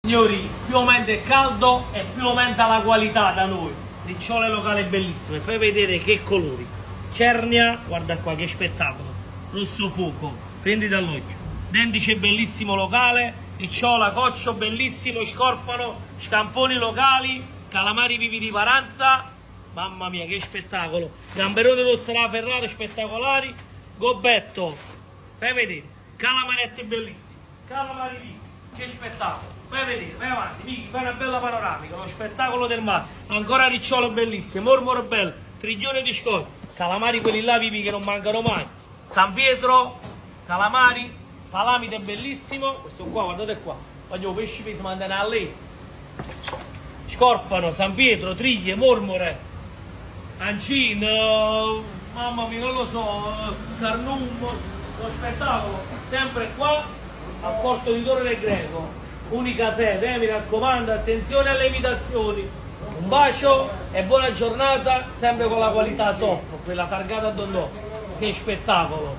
Signori, più aumenta il caldo e più aumenta la qualità da noi. Ricciole locali bellissime, fai vedere che colori. Cernia, guarda qua che spettacolo. Rosso fuoco, prendi dall'occhio. Dendice bellissimo locale, ricciola, coccio bellissimo, scorfano, scamponi locali, calamari vivi di Paranza. Mamma mia che spettacolo. Gamberone rosso della Ferrari spettacolari. Gobbetto, fai vedere. Calamaretti bellissimi, calamari vivi, che spettacolo. Vai a vedere, vai avanti, Vicky, fai una bella panoramica, lo spettacolo del mare, ancora ricciolo bellissimo, mormoro bello, triglione di scotto, calamari quelli là vivi che non mancano mai, San Pietro, calamari, palamite bellissimo, questo qua, guardate qua, voglio pesci per si mandano a lei, scorfano, San Pietro, triglie, mormore, ancin, mamma mia non lo so, carnum, lo spettacolo, sempre qua al porto di Torre del Greco. Unica sede, mi raccomando, attenzione alle imitazioni. Un bacio e buona giornata, sempre con la qualità top, quella targata a Dondò. Che spettacolo!